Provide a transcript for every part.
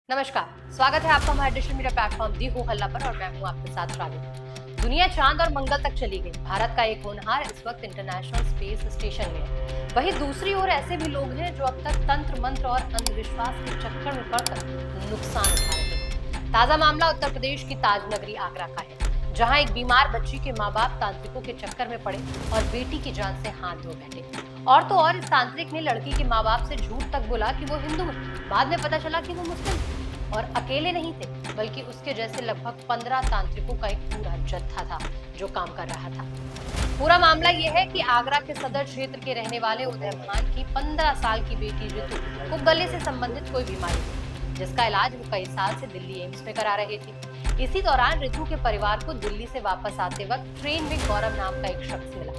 नमस्कार, स्वागत है आपका हमारे डिजिटल मीडिया प्लेटफॉर्म दी हूँ हल्ला पर और मैं हूँ आपके साथ रानी। दुनिया चांद और मंगल तक चली गई। भारत का एक होनहार इस वक्त इंटरनेशनल स्पेस स्टेशन में है। वहीं दूसरी ओर ऐसे भी लोग हैं जो अब तक तंत्र मंत्र और अंधविश्वास के चक्कर में पड़कर नुकसान उठा रहे हैं। ताजा मामला उत्तर प्रदेश की ताज नगरी आगरा का है, जहां एक बीमार बच्ची के माँ बाप तांत्रिकों के चक्कर में पड़े और बेटी की जान से हाथ धो बैठे। और तो और इस तांत्रिक ने लड़की के माँ बाप से झूठ तक बोला कि वो हिंदू है। बाद में पता चला कि वो मुस्लिम है। और अकेले नहीं थे, बल्कि उसके जैसे लगभग 15 तांत्रिकों का एक पूरा जत्था था जो काम कर रहा था। पूरा मामला यह है कि आगरा के सदर क्षेत्र के रहने वाले उदय भान की 15 साल की बेटी ऋतु को गले से संबंधित कोई बीमारी थी, जिसका इलाज वो कई साल से दिल्ली एम्स में करा रही थी। इसी दौरान ऋतु के परिवार को दिल्ली से वापस आते वक्त ट्रेन में गौरव नाम का एक शख्स मिला,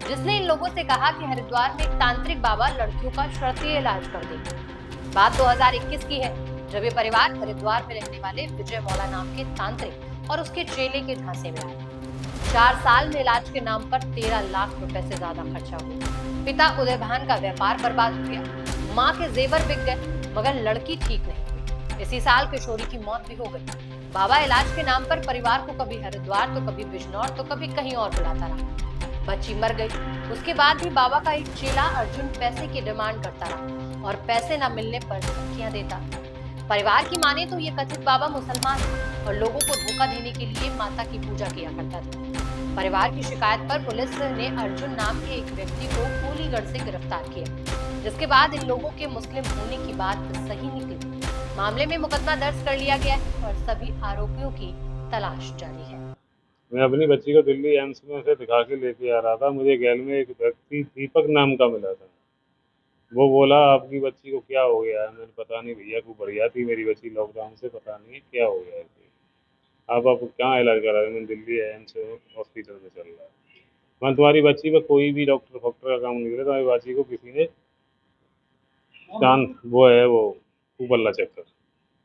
जिसने इन लोगों से कहा कि हरिद्वार में एक तांत्रिक बाबा लड़कियों का शर्तीय इलाज कर देंगे। बात 2021 की है, जब ये परिवार हरिद्वार में रहने वाले विजय मौला नाम के तांत्रिक और उसके चेले के झांसे में आया। 4 साल में इलाज के नाम पर 13 लाख रुपए से ज्यादा खर्चा हुआ। पिता उदय भान का व्यापार बर्बाद हो गया, माँ के जेवर बिक गए, मगर लड़की ठीक नहीं हुई। इसी साल किशोरी की मौत भी हो गई। बाबा इलाज के नाम पर परिवार को कभी हरिद्वार तो कभी बिजनौर तो कभी कहीं और बुलाता रहा। बच्ची मर गई। उसके बाद भी बाबा का एक चेला अर्जुन पैसे की डिमांड करता रहा और पैसे न मिलने पर धमकियां देता। परिवार की माने तो ये कथित बाबा मुसलमान है और लोगों को धोखा देने के लिए माता की पूजा किया करता था। परिवार की शिकायत पर पुलिस ने अर्जुन नाम के एक व्यक्ति को कोलीगढ़ से गिरफ्तार किया, जिसके बाद इन लोगों के मुस्लिम होने की बात सही निकली। मामले में मुकदमा दर्ज कर लिया गया है और सभी आरोपियों की तलाश जारी है। मैं अपनी बच्ची को दिल्ली एम्स में से दिखा के लेके आ रहा था। मुझे गैल में एक व्यक्ति दीपक नाम का मिला था। वो बोला आपकी बच्ची को क्या हो गया है। मैंने पता नहीं भैया, को बढ़िया थी मेरी बच्ची लॉकडाउन से, पता नहीं क्या हो गया है इसे। आप कहाँ इलाज करा रहे हैं? मैं दिल्ली एम्स हॉस्पिटल में चल रहा है। मैं तुम्हारी बच्ची पे कोई भी डॉक्टर फॉक्टर का काम नहीं करे। तुम्हारी बच्ची को किसी ने चांद वो है वो उपल्ला चक्कर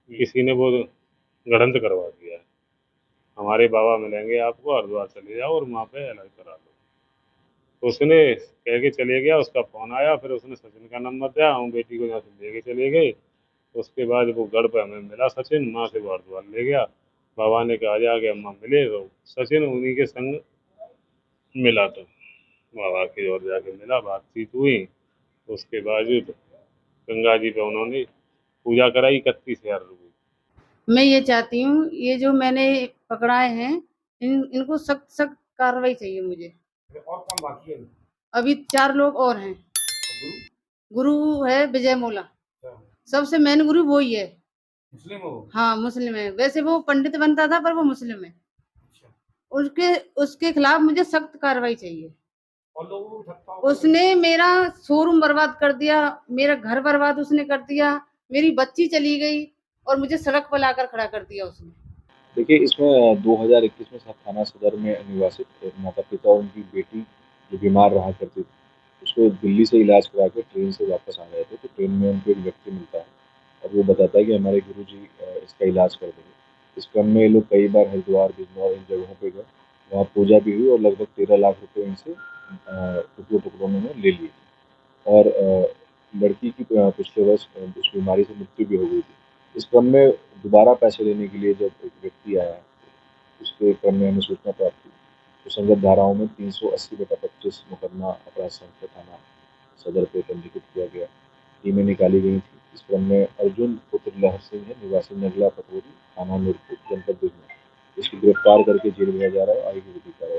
किसी ने वो गड़ंत करवा दिया है। हमारे बाबा मिलेंगे आपको, हरिद्वार चले जाओ और वहाँ पे इलाज करा लो। तो उसने कह के चले गया। उसका फोन आया, फिर उसने सचिन का नंबर दिया, हम बेटी को यहाँ से लेके चले गए। उसके बाद वो गढ़ पे हमें मिला सचिन, माँ से हरिद्वार ले गया। बाबा ने कहा जाके अम्मा मिले, तो सचिन उन्हीं के संग मिला। तो बाबा की ओर जाके मिला, बातचीत हुई। उसके बावजूद गंगा जी पे उन्होंने पूजा कराई 31,000 रुपये। मैं ये चाहती हूँ, ये जो मैंने पकड़ाए हैं, इनको सख्त सख्त कार्रवाई चाहिए मुझे। और कौन बाकी है? अभी 4 लोग और हैं। गुरु है विजय मोला, अच्छा, सबसे मेन गुरु वो ही है। मुस्लिम हो? हाँ, मुस्लिम है। वैसे वो पंडित बनता था, पर वो मुस्लिम है। अच्छा। उसके उसके खिलाफ मुझे सख्त कार्रवाई चाहिए। और लोगों को ठप्पा होगा। उसने मेरा शोरूम बर्बाद कर दिया, मेरा घर बर्बाद उसने कर दिया, मेरी बच्ची चली गई और मुझे सड़क पर लाकर खड़ा कर दिया उसने। देखिए, इसमें 2021 में थाना सदर में निवासित एक माता-पिता और उनकी बेटी जो बीमार रहा करती थी, उसको दिल्ली से इलाज करा के ट्रेन से वापस आ रहे थे। तो ट्रेन में उनको एक व्यक्ति मिलता है और वो बताता है कि हमारे गुरुजी इसका इलाज कर देंगे। इस क्रम में ये लोग कई बार हरिद्वार, बिजनौर इन जगहों पे गए। वहाँ पूजा भी हुई और लगभग 13 लाख रुपए इनसे टुकड़ों-टुकड़ों में उन्होंने ले लिए। और लड़की की पिछले वर्ष उस बीमारी से मृत्यु भी हो गई थी। इस क्रम में दोबारा पैसे लेने के लिए जब एक व्यक्ति आया, उसके क्रम में हमें सूचना प्राप्त हुई, तो संगत धाराओं में 380/25 मुकदमा अपराध संख्या थाना सदर पे पंजीकृत किया गया। टीमें निकाली गई थी। इस क्रम में अर्जुन पुत्र लहर सिंह है, निवासी नगला पटोरी, थाना नूरपुर, जनपद बिजनौर। इसको गिरफ्तार करके जेल भेजा जा रहा है। आगे की विधि कार्रवाई